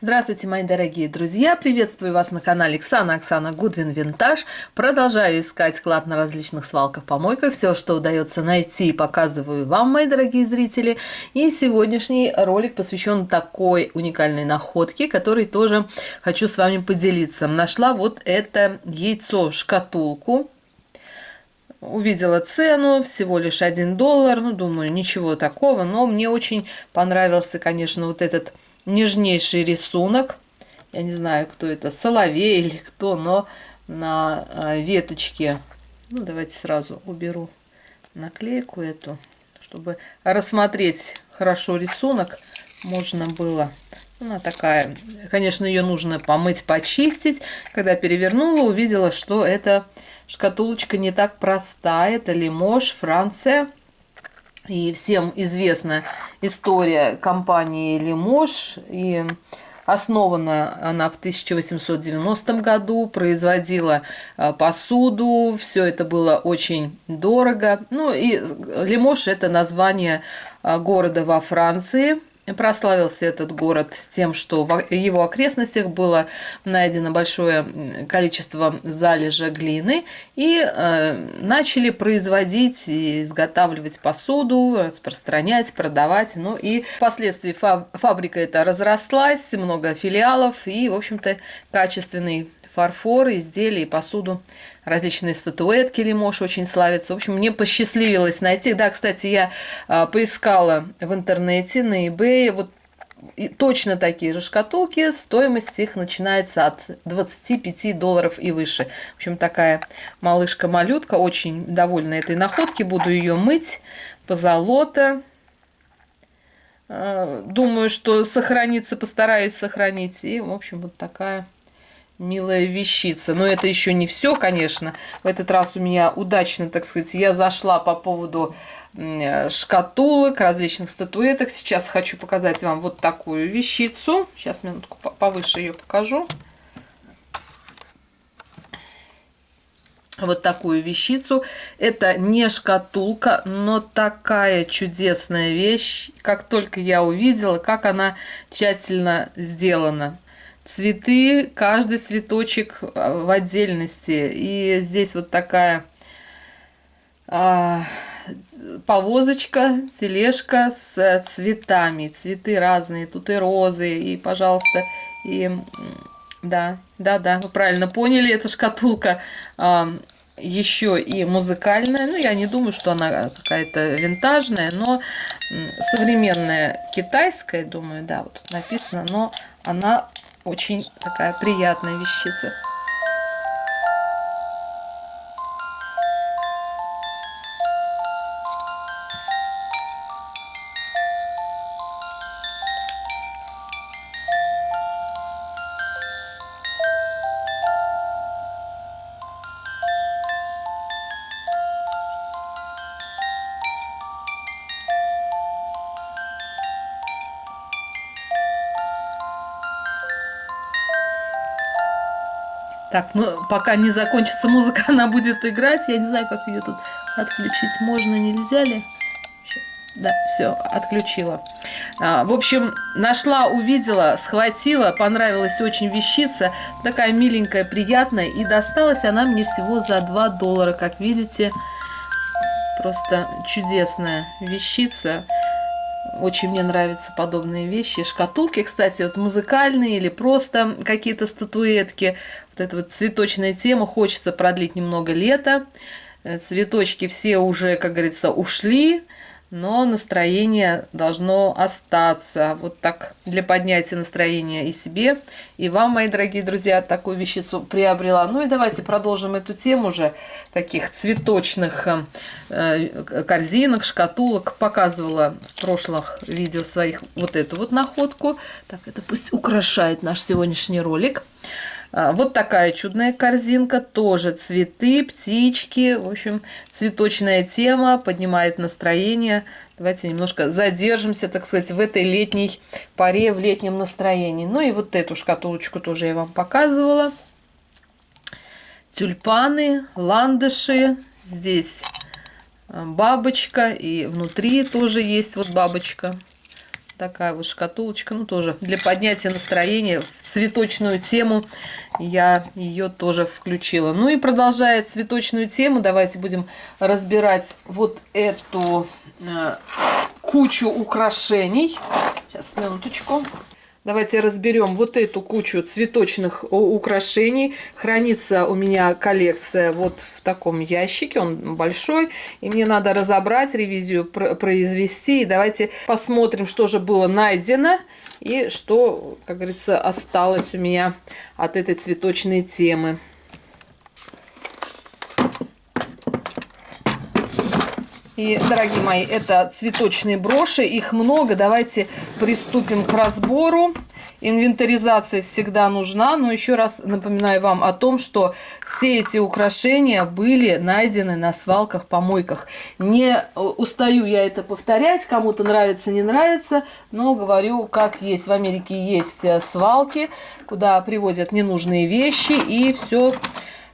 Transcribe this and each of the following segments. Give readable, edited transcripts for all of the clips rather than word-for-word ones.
Здравствуйте, мои дорогие друзья! Приветствую вас на канале Оксана Гудвин Винтаж. Продолжаю искать клад на различных свалках-помойках. Все, что удается найти, показываю вам, мои дорогие зрители. И сегодняшний ролик посвящен такой уникальной находке, которой тоже хочу с вами поделиться. Нашла вот это яйцо-шкатулку. Увидела цену, всего лишь $1. Ну, думаю, ничего такого. Но мне очень понравился, конечно, вот этот нежнейший рисунок. Я не знаю, кто это, соловей или кто, но на веточке. Ну, давайте сразу уберу наклейку эту, чтобы рассмотреть хорошо рисунок можно было. Она такая, конечно, ее нужно помыть, почистить. Когда перевернула, увидела, что эта шкатулочка не так простая. Это Лимож, Франция. И всем известна история компании Лимож. И основана она в 1890 году, производила посуду, все это было очень дорого. Ну и Лимож – это название города во Франции. Прославился этот город тем, что в его окрестностях было найдено большое количество залежа глины, и начали производить и изготавливать посуду, распространять, продавать. Ну и впоследствии фабрика эта разрослась, много филиалов, и, в общем-то, качественный фарфор, изделия, посуду, различные статуэтки Лимож очень славятся. В общем, мне посчастливилось найти. Да, кстати, я поискала в интернете, на eBay, вот точно такие же шкатулки. Стоимость их начинается от $25 и выше. В общем, такая малышка-малютка. Очень довольна этой находки. Буду ее мыть. Позолота. Думаю, что сохранится, постараюсь сохранить. И, в общем, вот такая милая вещица. Но это еще не все, конечно. В этот раз у меня удачно, так сказать, я зашла по поводу шкатулок, различных статуэток. Сейчас хочу показать вам вот такую вещицу. Сейчас, минутку, повыше ее покажу. Вот такую вещицу. Это не шкатулка, но такая чудесная вещь. Как только я увидела, как она тщательно сделана. Цветы, каждый цветочек в отдельности. И здесь вот такая повозочка, тележка с цветами. Цветы разные. Тут и розы, и, пожалуйста, и... Да, вы правильно поняли. Эта шкатулка еще и музыкальная. Ну, я не думаю, что она какая-то винтажная, но современная, китайская, думаю, да, вот тут написано. Но она... очень такая приятная вещица. Так, ну пока не закончится музыка, она будет играть. Я не знаю, как ее тут отключить. Можно, нельзя ли? Да, все, отключила. В общем, нашла, увидела, схватила, понравилась очень вещица. Такая миленькая, приятная. И досталась она мне всего за $2. Как видите, просто чудесная вещица. Очень мне нравятся подобные вещи. Шкатулки, кстати, вот музыкальные или просто какие-то статуэтки. Вот эта вот цветочная тема. Хочется продлить немного лета. Цветочки все уже, как говорится, ушли. Но настроение должно остаться. Вот так для поднятия настроения и себе, и вам, мои дорогие друзья, такую вещицу приобрела. Ну и давайте продолжим эту тему же таких цветочных корзинок, шкатулок. Показывала в прошлых видео своих вот эту вот находку. Так, это пусть украшает наш сегодняшний ролик. Вот такая чудная корзинка, тоже цветы, птички, в общем, цветочная тема, поднимает настроение. Давайте немножко задержимся, так сказать, в этой летней поре, в летнем настроении. Ну и вот эту шкатулочку тоже я вам показывала. Тюльпаны, ландыши, здесь бабочка, и внутри тоже есть вот бабочка. Такая вот шкатулочка, ну тоже для поднятия настроения в цветочную тему я ее тоже включила. Ну и продолжая цветочную тему, давайте будем разбирать вот эту кучу украшений. Сейчас, минуточку. Давайте разберем вот эту кучу цветочных украшений. Хранится у меня коллекция вот в таком ящике, он большой. И мне надо разобрать, ревизию произвести. И давайте посмотрим, что же было найдено и что, как говорится, осталось у меня от этой цветочной темы. И, дорогие мои, это цветочные броши, их много. Давайте приступим к разбору. Инвентаризация всегда нужна, но еще раз напоминаю вам о том, что все эти украшения были найдены на свалках-помойках. Не устаю я это повторять, кому-то нравится, не нравится, но говорю, как есть. В Америке есть свалки, куда привозят ненужные вещи, и все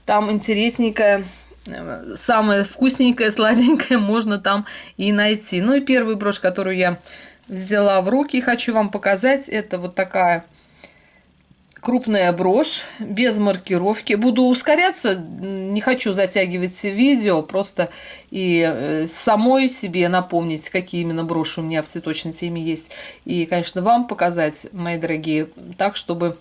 там интересненькое. Самое вкусненькое, сладенькое можно там и найти. Ну и первую брошь, которую я взяла в руки и хочу вам показать, это вот такая крупная брошь без маркировки. Буду ускоряться, не хочу затягивать видео, просто и самой себе напомнить, какие именно броши у меня в цветочной теме есть. И, конечно, вам показать, мои дорогие, так, чтобы...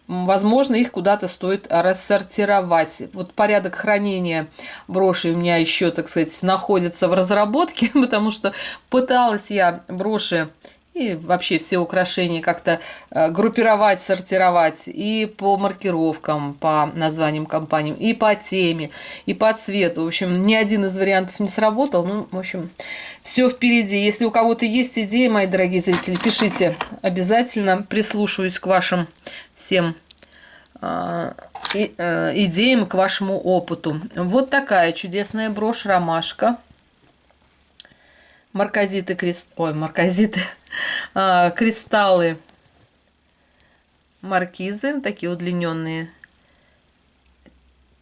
Возможно, их куда-то стоит рассортировать. Вот порядок хранения брошей у меня еще, так сказать, находится в разработке, потому что пыталась я броши и вообще все украшения как-то группировать, сортировать и по маркировкам, по названиям компаний, и по теме, и по цвету. В общем, ни один из вариантов не сработал. Ну, в общем, все впереди. Если у кого-то есть идеи, мои дорогие зрители, пишите. Обязательно прислушаюсь к вашим всем идеям, к вашему опыту. Вот такая чудесная брошь ромашка. Марказиты, кристаллы маркизы, такие удлиненные.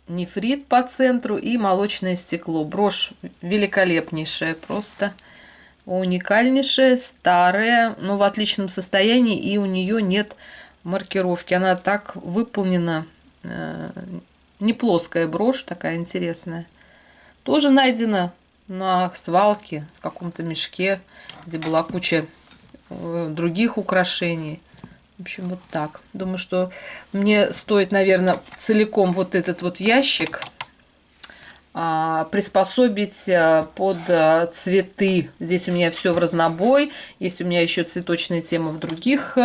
Нефрит по центру и молочное стекло. Брошь великолепнейшая, просто уникальнейшая, старая, но в отличном состоянии, и у нее нет маркировки. Она так выполнена. Не плоская брошь, такая интересная. Тоже найдена на свалке, в каком-то мешке, где была куча других украшений. В общем, вот так. Думаю, что мне стоит, наверное, целиком вот этот вот ящик приспособить под цветы. Здесь у меня все в разнобой. Есть у меня еще цветочная тема в других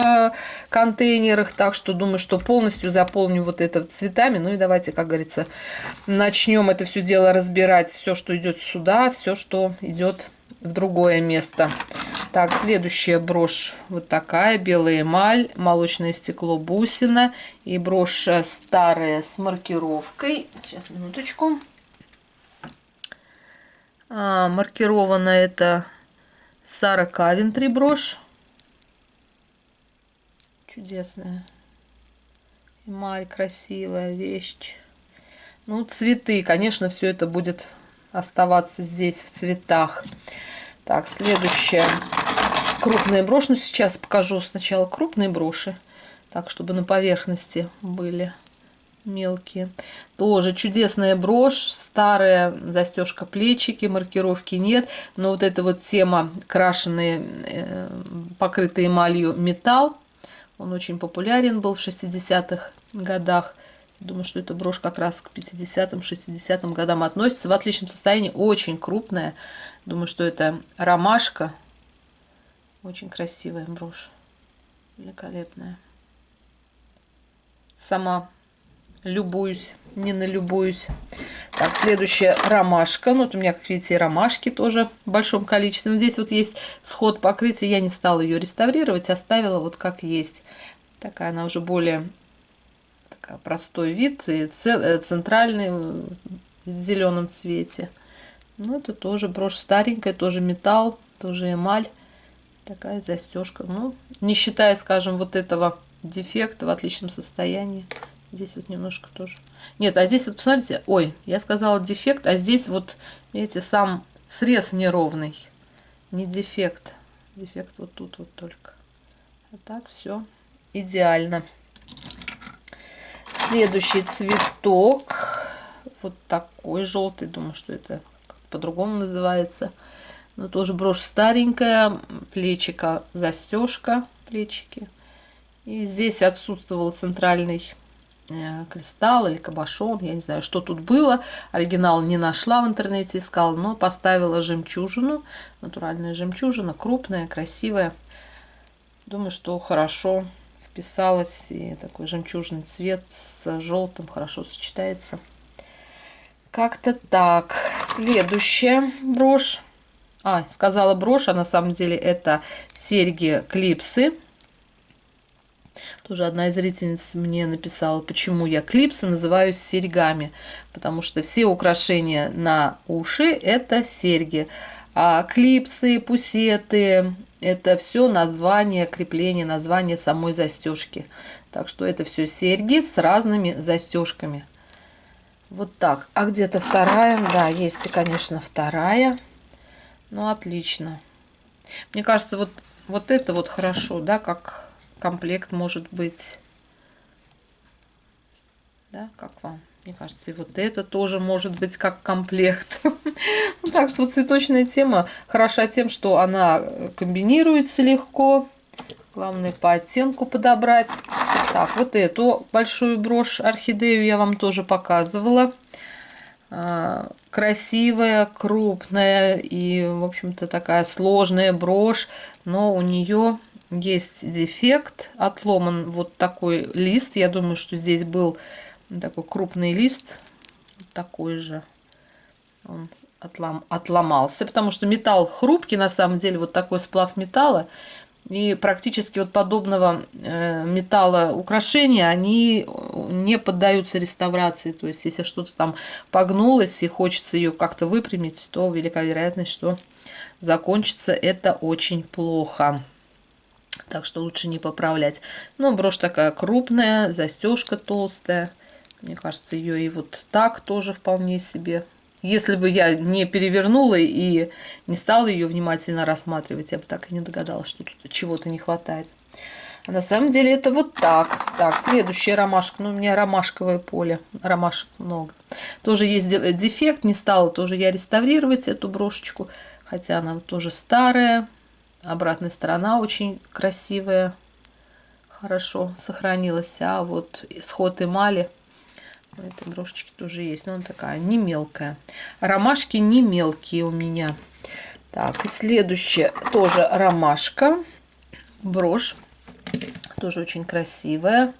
контейнерах. Так что думаю, что полностью заполню вот это цветами. Ну и давайте, как говорится, начнем это все дело разбирать. Все, что идет сюда, все, что идет в другое место. Так, следующая брошь вот такая. Белая эмаль, молочное стекло, бусина. И брошь старая с маркировкой. Сейчас, минуточку. Маркирована это Сара Кавентри брошь. Чудесная. Эмаль, красивая вещь. Ну, цветы, конечно, все это будет оставаться здесь в цветах. Так, следующая крупная брошь. Ну, сейчас покажу сначала крупные броши, так, чтобы на поверхности были мелкие. Тоже чудесная брошь, старая застежка, плечики, маркировки нет. Но вот эта вот тема крашеный, покрытый эмалью металл, он очень популярен был в 60-х годах. Думаю, что эта брошь как раз к 50-м, 60-м годам относится. В отличном состоянии, очень крупная. Думаю, что это ромашка. Очень красивая брошь. Великолепная. Сама любуюсь, не налюбуюсь. Так, следующая ромашка. Ну, вот у меня, как видите, ромашки тоже в большом количестве. Но здесь вот есть сход покрытия. Я не стала ее реставрировать, оставила вот как есть. Такая она уже более простой вид. И центральный в зеленом цвете. Ну, это тоже брошь старенькая, тоже металл, тоже эмаль. Такая застежка. Ну, не считая, скажем, вот этого дефекта, в отличном состоянии. Здесь вот немножко тоже. Нет, а здесь вот, посмотрите, ой, я сказала дефект, а здесь вот, видите, сам срез неровный. Не дефект. Дефект вот тут вот только. А так все идеально. Следующий цветок. Вот такой желтый. Думаю, что это по-другому называется. Но тоже брошь старенькая. Плечика, застежка, плечики. И здесь отсутствовал центральный кристалл или кабошон. Я не знаю, что тут было. Оригинал не нашла в интернете, искала, но поставила жемчужину. Натуральная жемчужина, крупная, красивая. Думаю, что хорошо вписалась. И такой жемчужный цвет с желтым хорошо сочетается. Как-то так. Следующая брошь. Сказала брошь, а на самом деле это серьги-клипсы. Тоже одна из зрительниц мне написала, почему я клипсы называю серьгами. Потому что все украшения на уши – это серьги. А клипсы, пусеты – это все название, крепление, название самой застежки. Так что это все серьги с разными застежками. Вот так. А где-то вторая? Да, есть, конечно, вторая. Ну, отлично. Мне кажется, вот это вот хорошо, да, как комплект может быть. Да, как вам? Мне кажется, и вот это тоже может быть как комплект. Так что цветочная тема хороша тем, что она комбинируется легко. Главное по оттенку подобрать. Так, вот эту большую брошь орхидею я вам тоже показывала. Красивая, крупная и, в общем-то, такая сложная брошь. Но у нее есть дефект. Отломан вот такой лист. Я думаю, что здесь был такой крупный лист. Такой же. Он отломался. Потому что металл хрупкий, на самом деле. Вот такой сплав металла. И практически вот подобного металла украшения, они не поддаются реставрации. То есть, если что-то там погнулось и хочется ее как-то выпрямить, то велика вероятность, что закончится это очень плохо. Так что лучше не поправлять. Но брошь такая крупная, застежка толстая. Мне кажется, ее и вот так тоже вполне себе. Если бы я не перевернула и не стала ее внимательно рассматривать, я бы так и не догадалась, что тут чего-то не хватает. А на самом деле это вот так. Так, следующая ромашка. Ну, у меня ромашковое поле. Ромашек много. Тоже есть дефект. Не стала тоже я реставрировать эту брошечку. Хотя она тоже старая. Обратная сторона очень красивая. Хорошо сохранилась. А вот исход эмали у этой брошечки тоже есть. Но она такая не мелкая. Ромашки не мелкие у меня. Так, и следующая тоже ромашка. Брошь. Тоже очень красивая.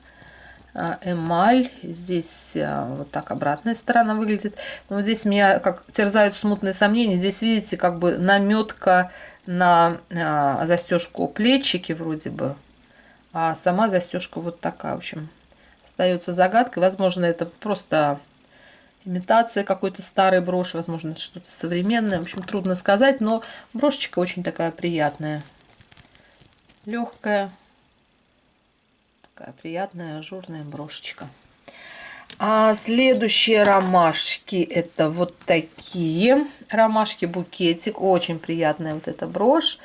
Эмаль. Здесь вот так обратная сторона выглядит. Но вот здесь меня как терзают смутные сомнения. Здесь, видите, как бы наметка на застежку плечики вроде бы. А сама застежка вот такая. В общем, остается загадкой. Возможно, это просто имитация какой-то старой броши. Возможно, это что-то современное. В общем, трудно сказать. Но брошечка очень такая приятная. Легкая. Такая приятная ажурная брошечка. А следующие ромашки это вот такие ромашки, букетик. Очень приятная вот эта брошь.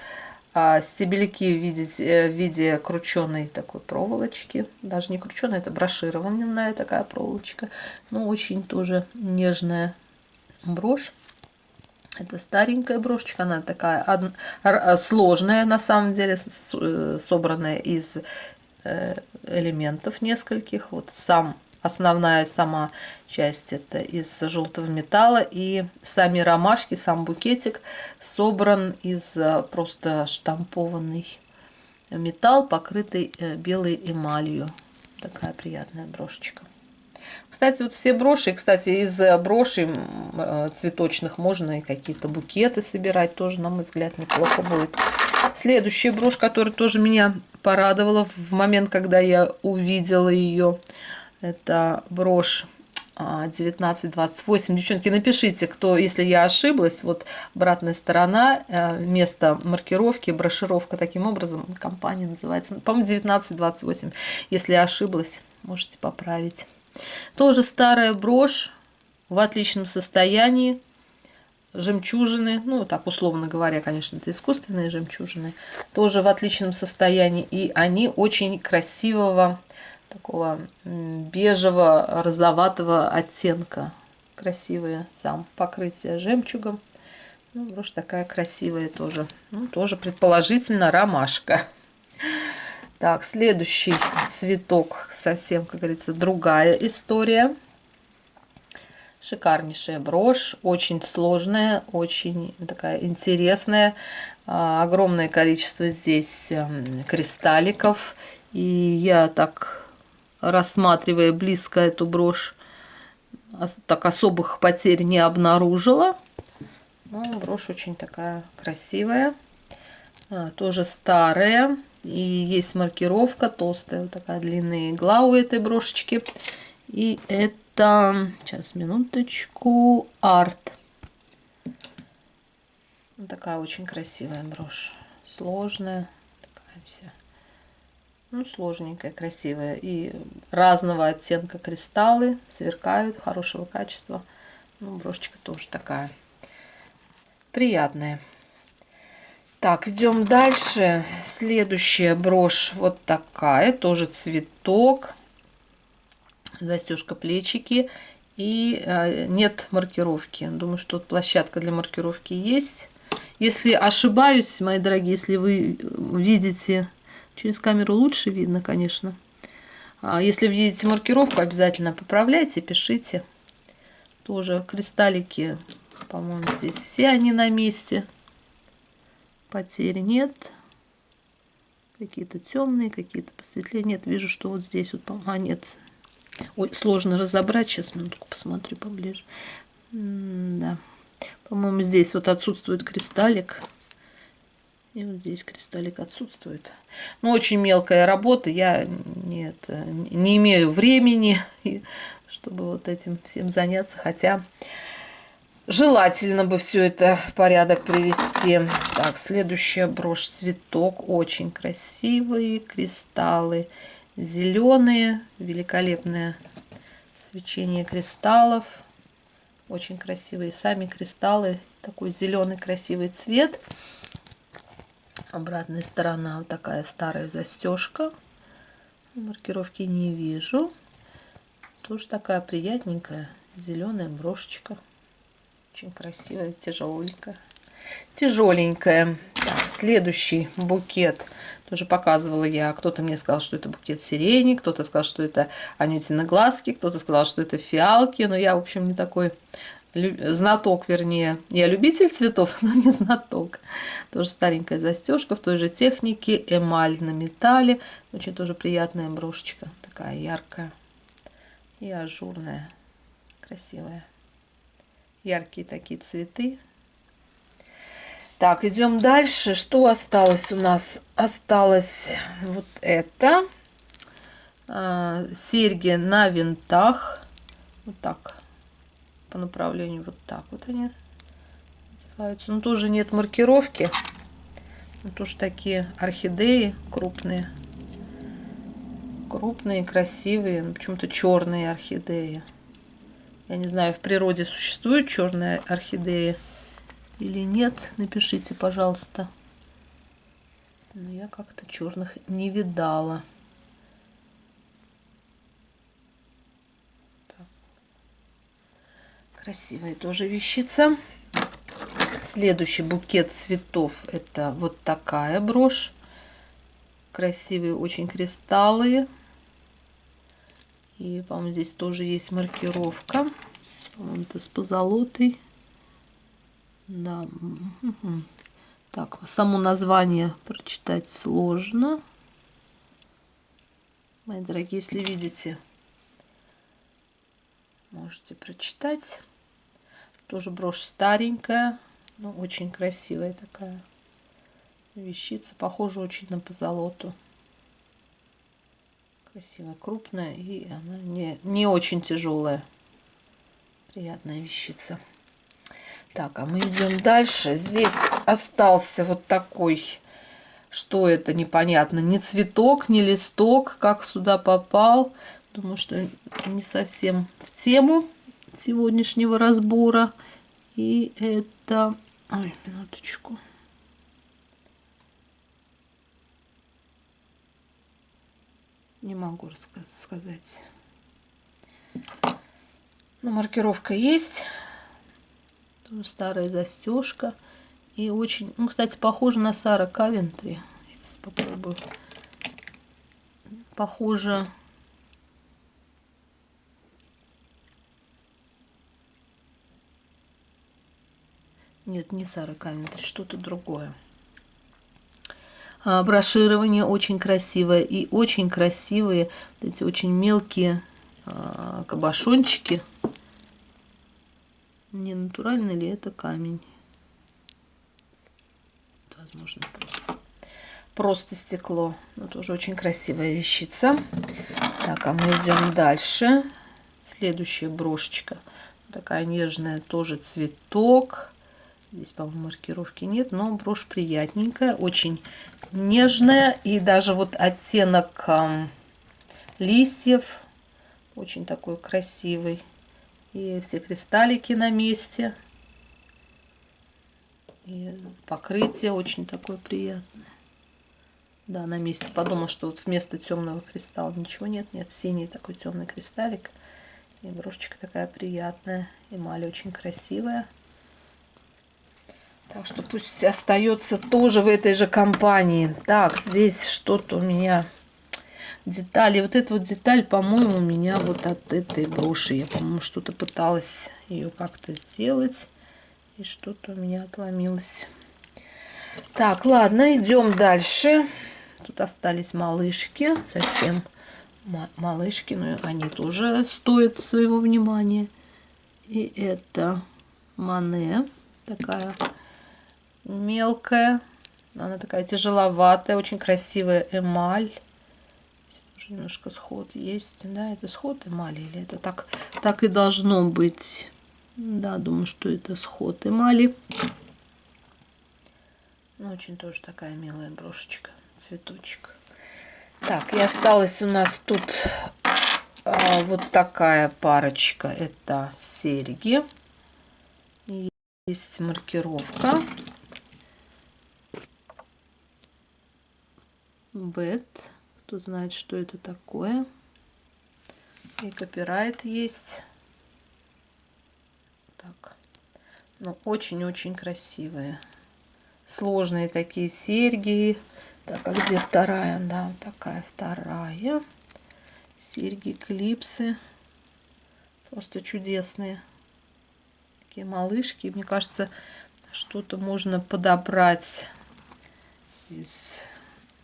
Стебельки в виде крученой такой проволочки. Даже не крученая, это брошированная такая проволочка. Но очень тоже нежная брошь. Это старенькая брошечка, она такая сложная на самом деле, собранная из элементов нескольких. Вот основная сама часть это из желтого металла, и сами ромашки, сам букетик собран из просто штампованный металл, покрытый белой эмалью. Такая приятная брошечка. Кстати, вот все броши, кстати, из брошей цветочных можно и какие-то букеты собирать, тоже, на мой взгляд, неплохо будет. Следующая брошь, которая тоже меня порадовала в момент, когда я увидела ее, это брошь 1928. Девчонки, напишите, кто, если я ошиблась, вот обратная сторона, место маркировки, брошировка таким образом, компания называется, по-моему, 1928. Если я ошиблась, можете поправить. Тоже старая брошь в отличном состоянии. жемчужины, ну, так условно говоря, конечно, это искусственные жемчужины, тоже в отличном состоянии. И они очень красивого, такого бежевого, розоватого оттенка. Красивые сам покрытие жемчугом. Ну, брошь такая красивая тоже. Ну, тоже предположительно ромашка. Так, следующий цветок, совсем, как говорится, другая история. Шикарнейшая брошь, очень сложная, очень такая интересная. Огромное количество здесь кристалликов. И я так, рассматривая близко эту брошь, так особых потерь не обнаружила. Но брошь очень такая красивая. Тоже старая. И есть маркировка толстая, вот такая длинная игла у этой брошечки. И это, сейчас, минуточку, арт. Вот такая очень красивая брошь. Сложная. Такая вся. Ну, сложненькая, красивая. И разного оттенка кристаллы. Сверкают, хорошего качества. Ну, брошечка тоже такая приятная. Так, идем дальше. Следующая брошь вот такая. Тоже цветок. Застежка плечики. И нет маркировки. Думаю, что тут площадка для маркировки есть. Если ошибаюсь, мои дорогие, если вы видите, через камеру лучше видно, конечно. Если видите маркировку, обязательно поправляйте, пишите. Тоже кристаллики, по-моему, здесь все они на месте. Потерь нет. Какие-то темные, какие-то посветлее. Нет, вижу, что вот здесь вот, нет. Ой, сложно разобрать. Сейчас минутку посмотрю поближе. Да. По-моему, здесь вот отсутствует кристаллик. И вот здесь кристаллик отсутствует. Но очень мелкая работа. Я не имею времени, чтобы вот этим всем заняться. Хотя желательно бы все это в порядок привести. Так, следующая брошь, цветок. Очень красивые кристаллы. Зеленые. Великолепное свечение кристаллов. Очень красивые сами кристаллы. Такой зеленый красивый цвет. Обратная сторона вот такая старая застежка. Маркировки не вижу. Тоже такая приятненькая зеленая брошечка. Очень красивая, тяжеленькая. Тяжеленькая. Так, следующий букет. Тоже показывала я. Кто-то мне сказал, что это букет сирени. Кто-то сказал, что это анютины глазки. Кто-то сказал, что это фиалки. Но я, в общем, не такой знаток, вернее. Я любитель цветов, но не знаток. Тоже старенькая застежка в той же технике. Эмаль на металле. Очень тоже приятная брошечка. Такая яркая и ажурная. Красивая. Яркие такие цветы. Так, идем дальше. Что осталось у нас? Осталось вот это. Серьги на винтах. Вот так. По направлению вот так вот они называются. Но тоже нет маркировки. Но тоже такие орхидеи крупные. Крупные, красивые. Почему-то черные орхидеи. Я не знаю, в природе существуют черные орхидеи или нет, напишите, пожалуйста. Но я как-то черных не видала. Так. Красивая тоже вещица. Следующий букет цветов. Это вот такая брошь. Красивые очень кристаллы. И, по-моему, здесь тоже есть маркировка. По-моему, это с позолотой. Да. Так, само название прочитать сложно. Мои дорогие, если видите, можете прочитать. Тоже брошь старенькая, но очень красивая такая вещица. Похожа очень на позолоту. Красивая, крупная, и она не очень тяжелая. Приятная вещица. Так, а мы идем дальше. Здесь остался вот такой, что это, непонятно, ни цветок, ни листок, как сюда попал. Думаю, что не совсем в тему сегодняшнего разбора. И это... Ой, минуточку. Не могу сказать. Но маркировка есть. Тоже старая застежка. И очень... Ну, кстати, похоже на Сара Кавентри. Сейчас попробую. Похоже... Нет, не Сара Кавентри, что-то другое. Броширование очень красивое. И очень красивые вот эти очень мелкие кабошончики. Не натуральный ли это камень? Возможно, просто стекло. Но тоже очень красивая вещица. Так, а мы идем дальше. Следующая брошечка. Такая нежная, тоже цветок. Здесь, по-моему, маркировки нет, но брошь приятненькая, очень нежная. И даже вот оттенок листьев очень такой красивый. И все кристаллики на месте. И покрытие очень такое приятное. Да, на месте. Подумала, что вот вместо темного кристалла ничего нет. Нет, синий такой темный кристаллик. И брошечка такая приятная. Эмаль очень красивая. Так что пусть остается тоже в этой же компании. Так, здесь что-то у меня... Детали. Вот эта вот деталь, по-моему, у меня вот от этой броши. Я, по-моему, что-то пыталась ее как-то сделать. И что-то у меня отломилось. Так, ладно, идем дальше. Тут остались малышки. Совсем малышки. Но они тоже стоят своего внимания. И это Мане. Такая мелкая. Она такая тяжеловатая. Очень красивая эмаль. Немножко сход есть, да, это сход эмали или это так и должно быть. Да, думаю, что это сход эмали. Ну, очень тоже такая милая брошечка, цветочек. Так, и осталась у нас тут вот такая парочка, это серьги. Есть маркировка. Бет. Кто знает, что это такое. И копирайт есть. Так. Ну, очень-очень красивые. Сложные такие серьги. Так, а где вторая? Да, вот такая вторая. Серьги, клипсы. Просто чудесные. Такие малышки. Мне кажется, что-то можно подобрать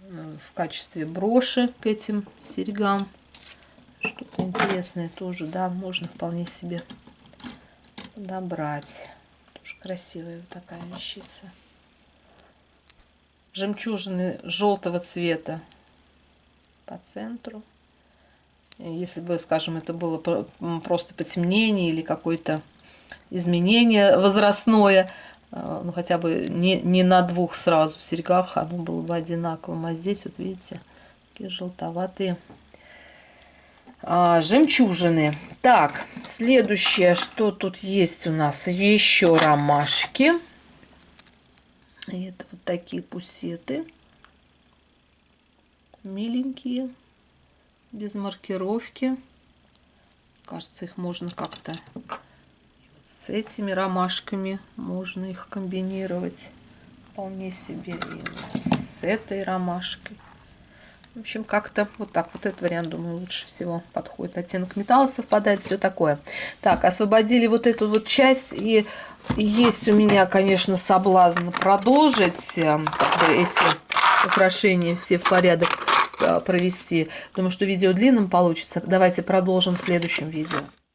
в качестве броши к этим серьгам. Что-то интересное тоже, да, можно вполне себе подобрать. Тоже красивая вот такая вещица. Жемчужины желтого цвета по центру. Если бы, скажем, это было просто потемнение или какое-то изменение возрастное, ну, хотя бы не на двух сразу серьгах, оно было бы одинаковым. А здесь, вот видите, такие желтоватые жемчужины. Так, следующее, что тут есть у нас? Еще ромашки. И это вот такие пусеты. Миленькие, без маркировки. Кажется, их можно как-то... С этими ромашками можно их комбинировать вполне себе. И с этой ромашкой. В общем, как-то вот так. Вот этот вариант, думаю, лучше всего подходит. Оттенок металла совпадает, все такое. Так, освободили вот эту вот часть. И есть у меня, конечно, соблазн продолжить эти украшения все в порядок провести. Думаю, что видео длинным получится. Давайте продолжим в следующем видео.